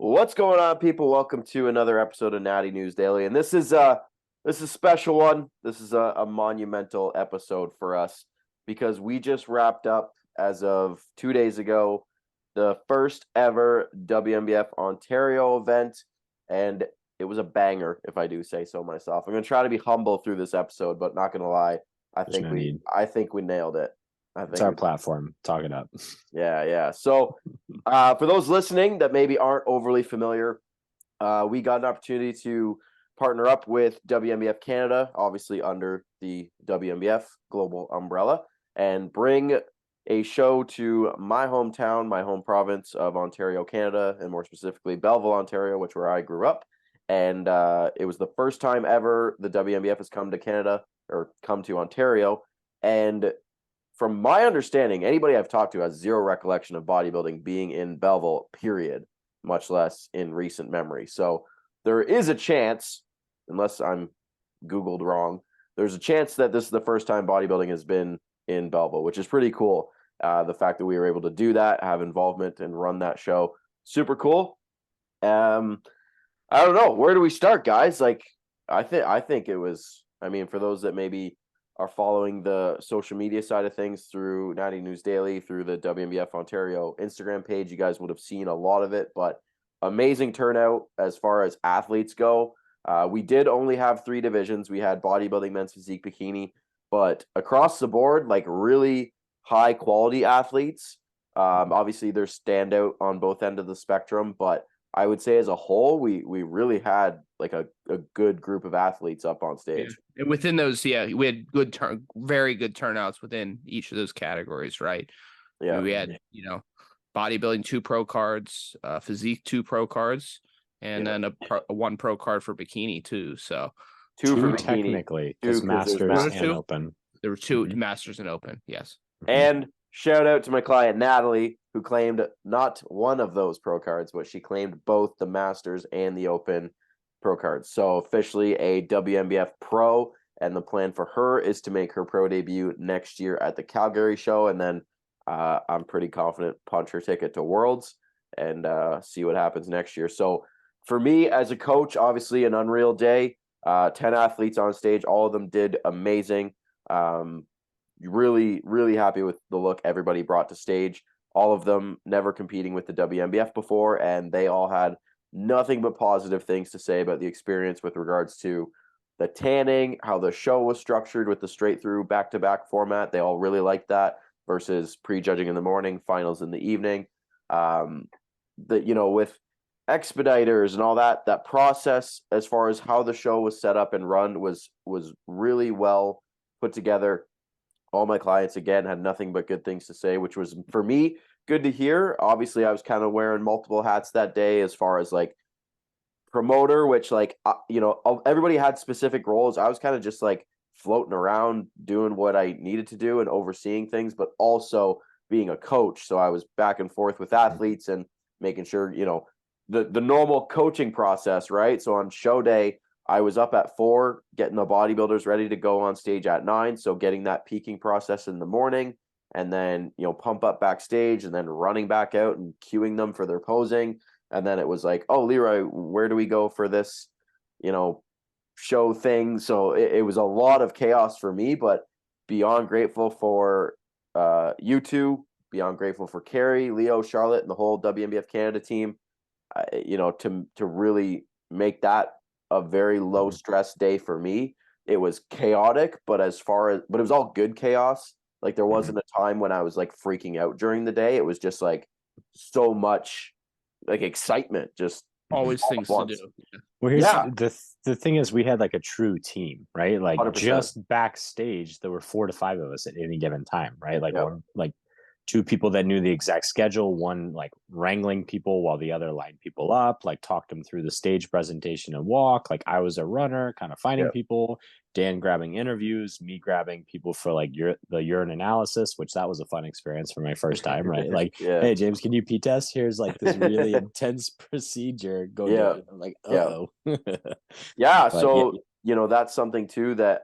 What's going on, people? Welcome to another episode of Natty News Daily, and this is a special one. This is a monumental episode for us because we just wrapped up as of 2 days ago the first ever WNBF Ontario event, and it was a banger, if I do say so myself. I'm gonna try to be humble through this episode, but not gonna lie, I There's think no need. I think we nailed it. I It's think our we platform. Talk it up. yeah. So, for those listening that maybe aren't overly familiar, we got an opportunity to partner up with WNBF Canada, obviously under the WNBF global umbrella, and bring a show to my hometown, my home province of Ontario, Canada, and more specifically Belleville, Ontario, which where I grew up. And it was the first time ever the WNBF has come to Canada or come to Ontario. And from my understanding, anybody I've talked to has zero recollection of bodybuilding being in Belleville, period, much less in recent memory. So there is a chance, unless I'm Googled wrong, there's a chance that this is the first time bodybuilding has been in Belleville, which is pretty cool. The fact that we were able to do that, have involvement, and run that show, super cool. I don't know, where do we start, guys? Like, I think it was. I mean, for those that maybe are following the social media side of things through Natty News Daily, through the WNBF Ontario Instagram page, you guys would have seen a lot of it. But amazing turnout as far as athletes go. We did only have three divisions. We had bodybuilding, men's physique, bikini, but across the board, like really high quality athletes. Obviously, there's standout on both ends of the spectrum, but I would say as a whole, we really had like a good group of athletes up on Yeah. stage. And within those, we had very good turnouts within each of those categories, right? Yeah. We had, bodybuilding 2 pro cards, physique 2 pro cards, and then a 1 pro card for bikini too. So Two for Two bikini. technically, because Two, 'cause there's masters masters. and Two? open. there were 2 Mhm. masters and open. Yes. And shout out to my client Natalie, who claimed not one of those pro cards, but she claimed both the Masters and the Open pro cards. So officially a WNBF pro, and the plan for her is to make her pro debut next year at the Calgary show, and then I'm pretty confident punch her ticket to Worlds and see what happens next year. So for me as a coach, obviously an unreal day. 10 athletes on stage, all of them did amazing. Really, really happy with the look everybody brought to stage. All of them never competing with the WNBF before, and they all had nothing but positive things to say about the experience with regards to the tanning, how the show was structured with the straight through back to back format. They all really liked that versus prejudging in the morning, finals in the evening. With expediters and all that process as far as how the show was set up and run was really well put together. All my clients again had nothing but good things to say, which was for me good to hear. Obviously, I was kind of wearing multiple hats that day as far as like promoter, which everybody had specific roles. I was kind of just like floating around doing what I needed to do and overseeing things, but also being a coach. So I was back and forth with athletes and making sure, the normal coaching process, right? So on show day, I was up at 4, getting the bodybuilders ready to go on stage at 9. So getting that peaking process in the morning, and then, pump up backstage, and then running back out and cueing them for their posing. And then it was like, oh, Leroy, where do we go for this, show thing? So it was a lot of chaos for me, but beyond grateful for you two, beyond grateful for Carrie, Leo, Charlotte, and the whole WNBF Canada team, to really make that a very low stress day for me. It was chaotic, but it was all good chaos. Like there wasn't a time when I was like freaking out during the day. It was just like so much like excitement, just Always all things at to once. do. Well, here's Yeah. the thing is we had like a true team, right? Like 100%. just backstage, there were 4 to 5 of us at any given time, right? Like Yep. or like 2 people that knew the exact schedule, one like wrangling people while the other lined people up, like talked them through the stage presentation and walk. Like I was a runner, kind of finding Yep. people, Dan grabbing interviews, me grabbing people for like the urine analysis, which that was a fun experience for my first time, right? Like, Yeah. hey James, can you pee test? Here's like this really intense procedure. Go Yeah. do it. I'm like, Yeah. uh-oh. Yeah. But So, that's something too that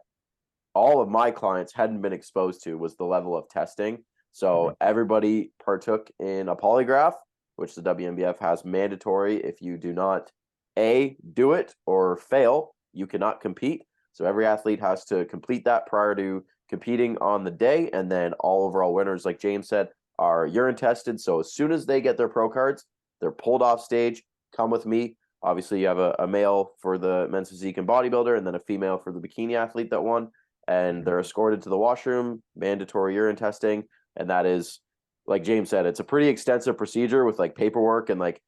all of my clients hadn't been exposed to was the level of testing. So everybody partook in a polygraph. which the WNBF has mandatory. If you do not do it or fail, you cannot compete. So every athlete has to complete that prior to competing on the day. And then all overall winners, like James said, are urine tested. So as soon as they get their pro cards, they're pulled off stage, come with me. Obviously, you have a male for the men's physique and bodybuilder, and then a female for the bikini athlete that won. And they're escorted to the washroom, mandatory urine testing. And that is, like James said, it's a pretty extensive procedure with like paperwork and like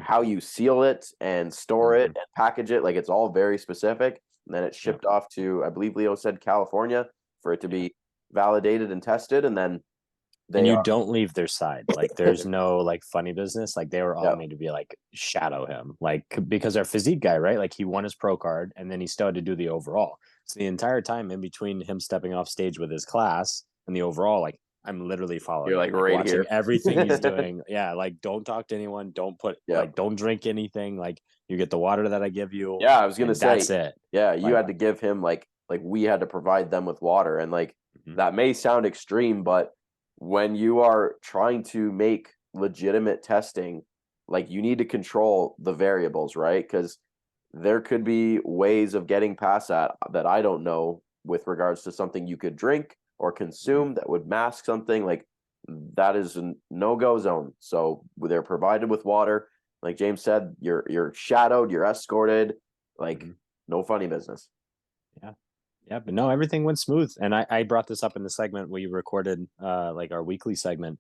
how you seal it and store it and package it. Like it's all very specific. And then it's shipped off to, I believe Leo said, California for it to be validated and tested. And then you don't leave their side. Like there's no like funny business. Like they were all made to be like shadow him, like because our physique guy, right? Like he won his pro card and then he still had to do the overall. So the entire time in between him stepping off stage with his class and the overall, like I'm literally following. You're like him, right watching here. everything he's doing. Yeah, like don't talk to anyone. Don't put like don't drink anything. Like you get the water that I give you. Yeah, I was gonna say that's it. Yeah, you had to give him like we had to provide them with water, and like that may sound extreme, but when you are trying to make legitimate testing, like you need to control the variables, right? Because there could be ways of getting past that I don't know with regards to something you could drink or consume that would mask something. Like that is a no-go zone. So they're provided with water. Like James said, you're shadowed, you're escorted, like no funny business. Yeah, but no, everything went smooth. And I brought this up in the segment we recorded, like our weekly segment.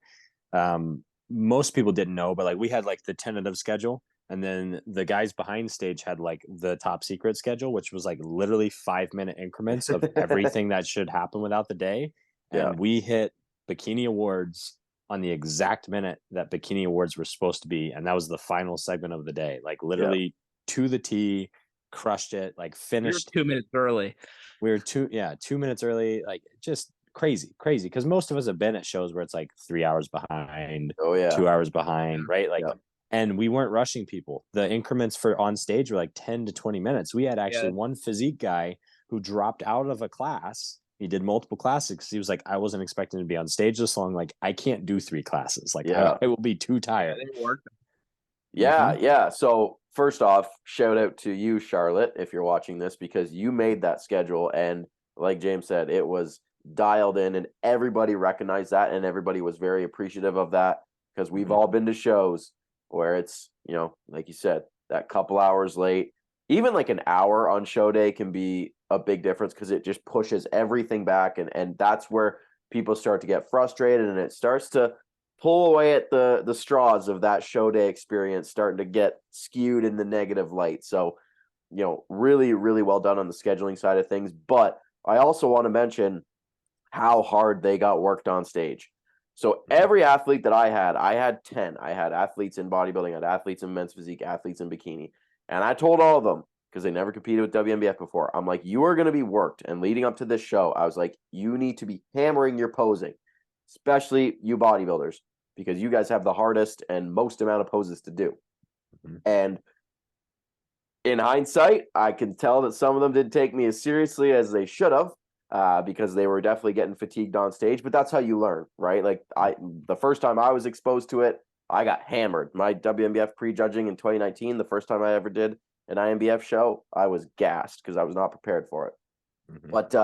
Most people didn't know, but like we had like the tentative schedule, and then the guys behind stage had like the top secret schedule, which was like literally 5-minute increments of everything that should happen without the day. And we hit Bikini Awards on the exact minute that Bikini Awards were supposed to be. And that was the final segment of the day, like literally to the T, crushed it, like finished. We were 2 minutes early. We were 2 minutes early, like just crazy. Because most of us have been at shows where it's like 3 hours behind, 2 hours behind, right? Like, and we weren't rushing people. The increments for on stage were like 10 to 20 minutes. We had actually one physique guy who dropped out of a class. He did multiple classes. He was like, I wasn't expecting to be on stage this long. Like, I can't do 3 classes. Like, I will be too tired. Yeah. So first off, shout out to you, Charlotte, if you're watching this, because you made that schedule. And like James said, it was dialed in and everybody recognized that. And everybody was very appreciative of that, because we've all been to shows where it's, like you said, that couple hours late, even like an hour on show day can be a big difference, because it just pushes everything back. And that's where people start to get frustrated, and it starts to pull away at the straws of that show day experience, starting to get skewed in the negative light. So, really, really well done on the scheduling side of things. But I also want to mention how hard they got worked on stage. So every athlete that I had 10. I had athletes in bodybuilding, I had athletes in men's physique, athletes in bikini. And I told all of them, because they never competed with WNBF before, I'm like, you are going to be worked. And leading up to this show, I was like, you need to be hammering your posing, especially you bodybuilders, because you guys have the hardest and most amount of poses to do. And in hindsight, I can tell that some of them didn't take me as seriously as they should have, because they were definitely getting fatigued on stage. But that's how you learn, right? Like the first time I was exposed to it, I got hammered. My WNBF prejudging in 2019, the first time I ever did an INBF show, I was gassed because I was not prepared for it. But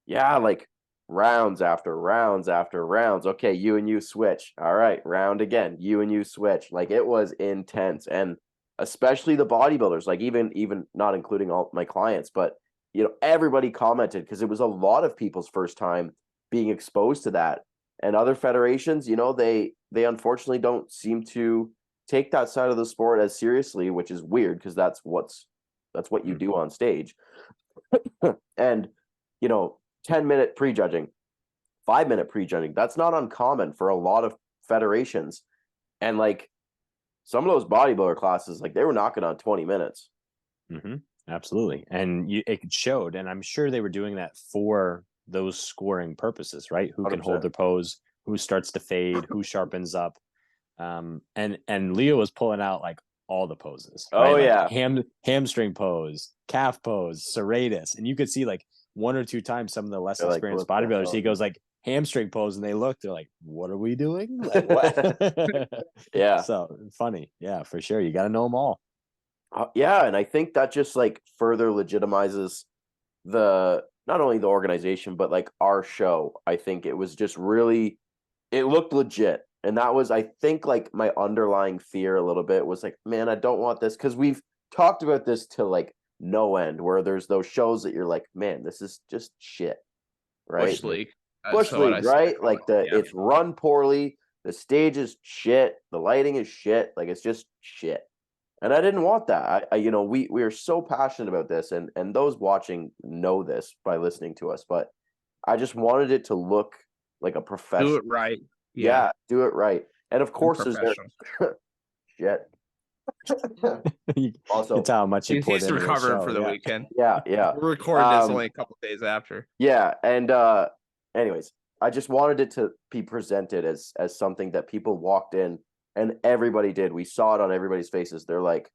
like rounds after rounds after rounds. Okay, you and you switch. All right, round again. You and you switch. Like it was intense, and especially the bodybuilders. Like even not including all my clients, but everybody commented, because it was a lot of people's first time being exposed to that. And other federations, they unfortunately don't seem to take that side of the sport as seriously, which is weird, because that's what you do on stage. And 10-minute prejudging, 5-minute prejudging, that's not uncommon for a lot of federations. And like some of those bodybuilder classes, like they were knocking on 20 minutes. Absolutely. And it showed, and I'm sure they were doing that for those scoring purposes, right? Who can 100%. hold their pose, who starts to fade, who sharpens up. And Leo was pulling out like all the poses. Oh, right? yeah. Like hamstring pose, calf pose, serratus. And you could see like one or two times some of the less experienced bodybuilders, he goes like hamstring pose, and they look, they're like, what are we doing? Like, what? Yeah. So funny. Yeah, for sure. You got to know them all. Yeah, and I think that just like further legitimizes the not only the organization but like our show. I think it was just really it looked legit. And that was I think like my underlying fear a little bit was like, man, I don't want this because we've talked about this to like no end where there's those shows that you're like, man, this is just shit. Right? Bush League. Bush So what League, I said, right? Like yeah. it's run poorly, the stage is shit, the lighting is shit, like it's just shit. And I didn't want that. I we are so passionate about this, and those watching know this by listening to us. But I just wanted it to look like a professional. Do it right. Yeah, do it right. And of course, is there shit. You Also, can tell how much he poured He's into the recovering show. for the Yeah. weekend. yeah. We're recording this only a couple days after. Yeah, and anyways, I just wanted it to be presented as something that people walked in and everybody did. We saw it on everybody's faces. They're like,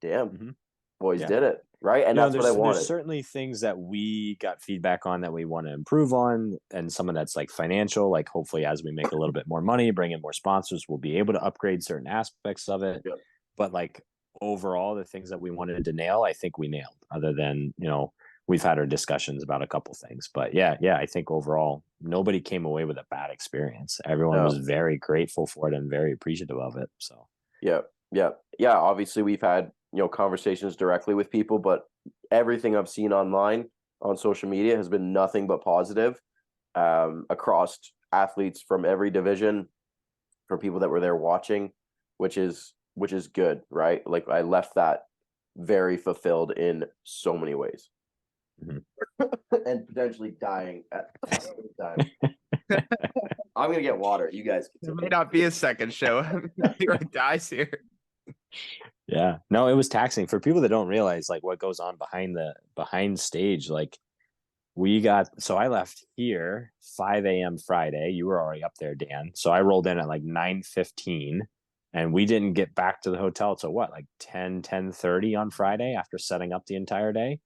damn, boys did it. Right. And that's what I wanted. There's certainly things that we got feedback on that we want to improve on. And some of that's like financial, like hopefully as we make a little bit more money, bring in more sponsors, we'll be able to upgrade certain aspects of it. Yep. But like overall, the things that we wanted to nail, I think we nailed, other than, we've had our discussions about a couple things. But yeah, I think overall, nobody came away with a bad experience. Everyone was very grateful for it and very appreciative of it. So yeah. Obviously, we've had conversations directly with people, but everything I've seen online on social media has been nothing but positive across athletes from every division, for people that were there watching, which is good, right? Like I left that very fulfilled in so many ways. And potentially dying at the same time. I'm gonna get water. You guys It may not be a second show. Leroy dies here. Yeah, no, it was taxing for people that don't realize like what goes on behind stage. Like so I left here 5 a.m. Friday. You were already up there, Dan. So I rolled in at like 9:15, and we didn't get back to the hotel till what, like 10:30 on Friday after setting up the entire day.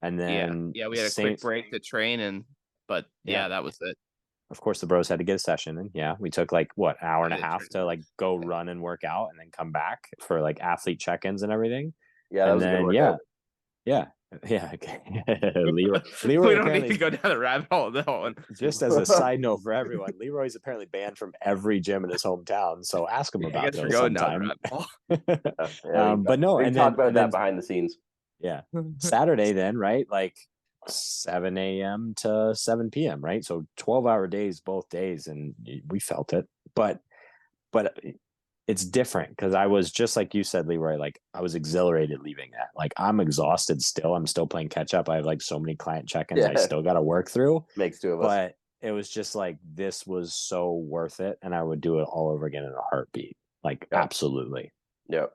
And then we had a quick break to train, but that was it. Of course, the bros had to get a session, and we took like what, hour and a half to like go run and work out, and then come back for like athlete check-ins and everything. Yeah, that was then, a good workout. Yeah. Leroy we don't need to go down the rabbit hole though. Just as a side note for everyone, Leroy's apparently banned from every gym in his hometown. So ask him about those sometime. But no, and talk about that behind the scenes. Yeah, Saturday then, right? Like 7 a.m. to 7 p.m. Right? So 12-hour days both days, and we felt it. But it's different because I was just like you said, Leroy, like I was exhilarated leaving that. Like I'm exhausted still. I'm still playing catch up. I have like so many client check-ins I still got to work through. Makes two of us. But it was just like, this was so worth it. And I would do it all over again in a heartbeat. Like, absolutely. Yeah.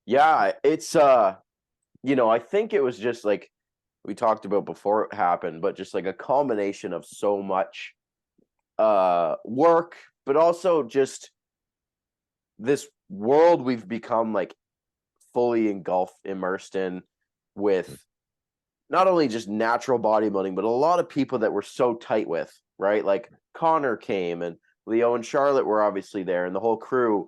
Yeah. It's, I think it was just like we talked about before it happened, but just like a combination of so much work, but also just this world we've become like fully immersed in, with not only just natural bodybuilding, but a lot of people that we're so tight with, right? Like Connor came, and Leo and Charlotte were obviously there, and the whole crew.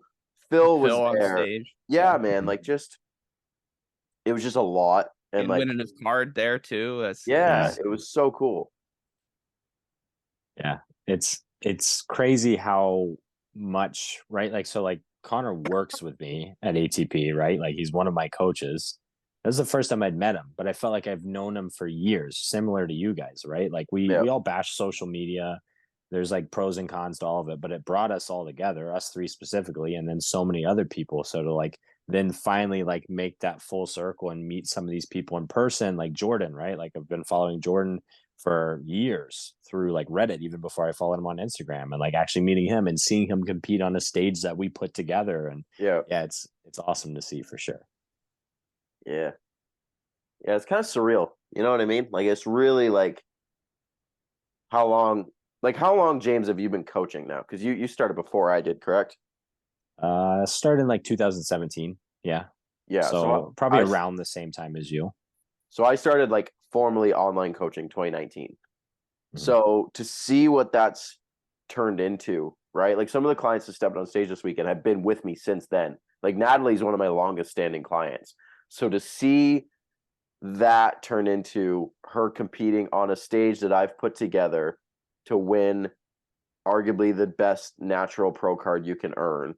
Phil was there. On stage. Yeah, man. Like it was just a lot. And like winning his card there too. It was so cool. Yeah. It's crazy how much, right? Like, so like Connor works with me at ATP, right? Like he's one of my coaches. That was the first time I'd met him, but I felt like I've known him for years, similar to you guys, right? Like we all bash social media. There's like pros and cons to all of it, but it brought us all together, us three specifically, and then so many other people. So to like then finally like make that full circle and meet some of these people in person, like Jordan, right? Like I've been following Jordan for years through like Reddit, even before I followed him on Instagram, and like actually meeting him and seeing him compete on a stage that we put together. And it's awesome to see for sure. Yeah, it's kind of surreal. You know what I mean? Like it's really like how long, James, have you been coaching now? Because you started before I did, correct? Started in like 2017. Yeah. So probably around the same time as you. So I started like formally online coaching 2019. So to see what that's turned into, right? Like some of the clients that stepped on stage this weekend have been with me since then. Like Natalie's one of my longest standing clients. So to see that turn into her competing on a stage that I've put together to win arguably the best natural pro card you can earn,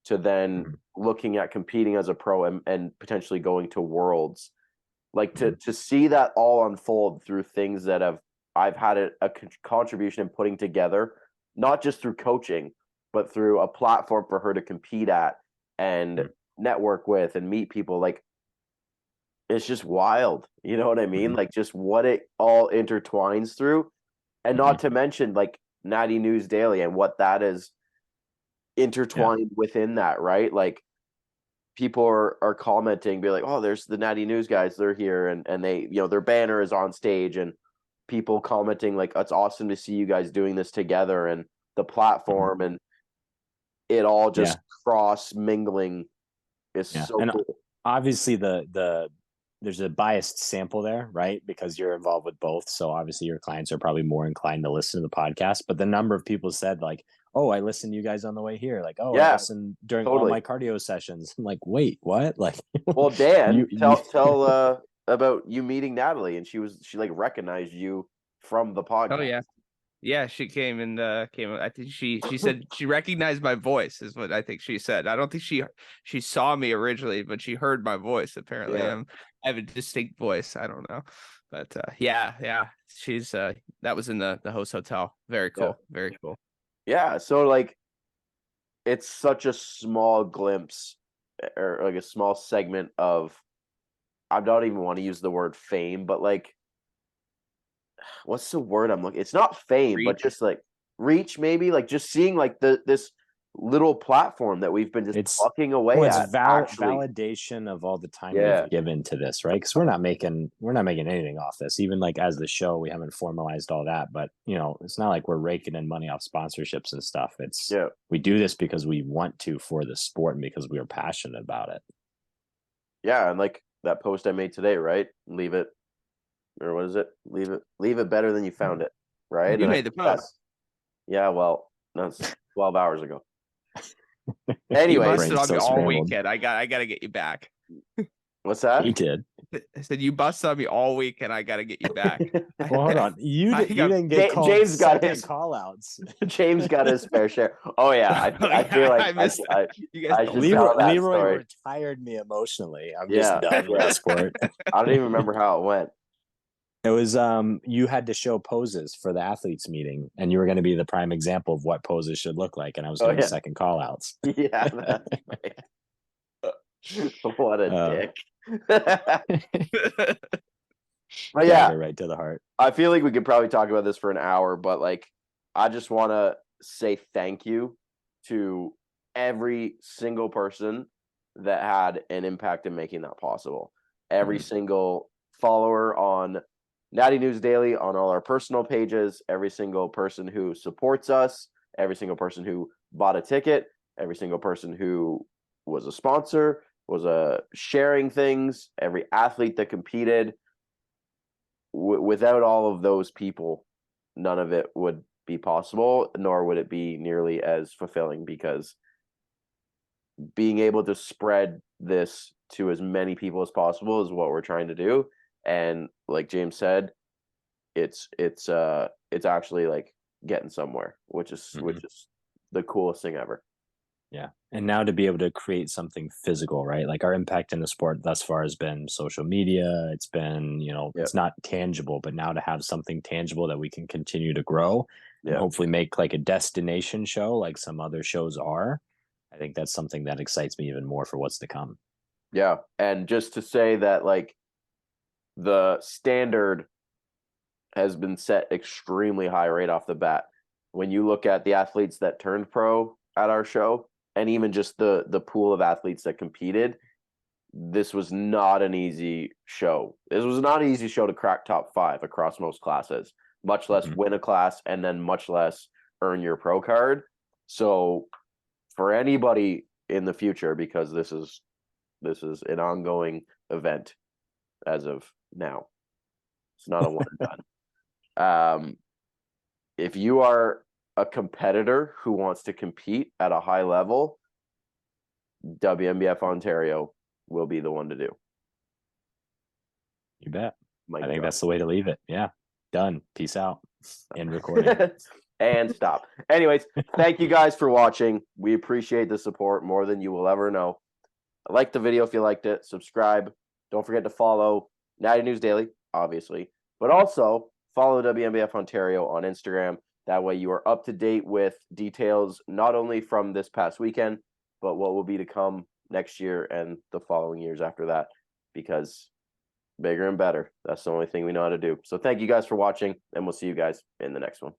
to then looking at competing as a pro and potentially going to worlds, like to see that all unfold through things that I've had a contribution in putting together, not just through coaching, but through a platform for her to compete at and network with and meet people. Like, it's just wild. You know what I mean? Like just what it all intertwines through. And not to mention like Natty News Daily and what that is intertwined within that, right? Like people are commenting, be like, oh, there's the Natty News guys, they're here, and they, you know, their banner is on stage, and people commenting like, it's awesome to see you guys doing this together, and the platform and it all just cross mingling is so and cool. Obviously there's a biased sample there, right? Because you're involved with both. So obviously your clients are probably more inclined to listen to the podcast. But the number of people said like, oh, I listened to you guys on the way here. Like, oh, I listened during all my cardio sessions. I'm like, wait, what? Like, well, Dan, tell about you meeting Natalie, and she like recognized you from the podcast. Oh yeah. Yeah, she came and came. I think she said she recognized my voice is what I think she said. I don't think she saw me originally, but she heard my voice. Apparently, I have a distinct voice. I don't know, but yeah, she's that was in the host hotel. Very cool, very cool. Yeah, so like it's such a small glimpse or like a small segment of, I don't even want to use the word fame, but like, what's the word I'm looking? It's not fame, but just like reach, maybe, like just seeing like this little platform that we've been just plucking away at. Validation of all the time we've given to this, right? Because we're not making anything off this. Even like as the show, we haven't formalized all that, but you know, it's not like we're raking in money off sponsorships and stuff. It's we do this because we want to for the sport and because we are passionate about it. Yeah, and like that post I made today, right? Leave it, or what is it? Leave it better than you found it, right? You made the post. Yeah, well, that's 12 hours ago. Anyway, you busted on me all weekend. I got to get you back. What's that? He did. I said you busted on me all week, and I got to get you back. Well, hold on. You didn't get called. James got his call outs. James got his fair share. Oh yeah, I feel like I should Leroy, tell that Leroy story. retired me emotionally. I'm just done with the sport. I don't even remember how it went. It was you had to show poses for the athletes meeting, and you were going to be the prime example of what poses should look like, and I was doing second call outs. Yeah, that's right. What a dick. But yeah, right to the heart. I feel like we could probably talk about this for an hour, but like I just want to say thank you to every single person that had an impact in making that possible. Every single follower on Natty News Daily, on all our personal pages, every single person who supports us, every single person who bought a ticket, every single person who was a sponsor, was sharing things, every athlete that competed. Without all of those people, none of it would be possible, nor would it be nearly as fulfilling, because being able to spread this to as many people as possible is what we're trying to do. And like James said, it's actually like getting somewhere, which is the coolest thing ever. Yeah. And now to be able to create something physical, right? Like our impact in the sport thus far has been social media. It's been, you know, it's not tangible, but now to have something tangible that we can continue to grow and hopefully make like a destination show like some other shows are, I think that's something that excites me even more for what's to come. Yeah. And just to say that like the standard has been set extremely high right off the bat. When you look at the athletes that turned pro at our show, and even just the pool of athletes that competed, this was not an easy show. This was not an easy show to crack top 5 across most classes, much less win a class, and then much less earn your pro card. So for anybody in the future, because this is an ongoing event as of now, it's not a one and done. if you are a competitor who wants to compete at a high level, WNBF Ontario will be the one to do. You bet. Mic I think drop. that's the way to leave it. Yeah. Done. Peace out. End recording. And stop. Anyways, thank you guys for watching. We appreciate the support more than you will ever know. Like the video if you liked it. Subscribe. Don't forget to follow Natty News Daily, obviously, but also follow WNBF Ontario on Instagram. That way you are up to date with details not only from this past weekend, but what will be to come next year and the following years after that, because bigger and better. That's the only thing we know how to do. So thank you guys for watching, and we'll see you guys in the next one.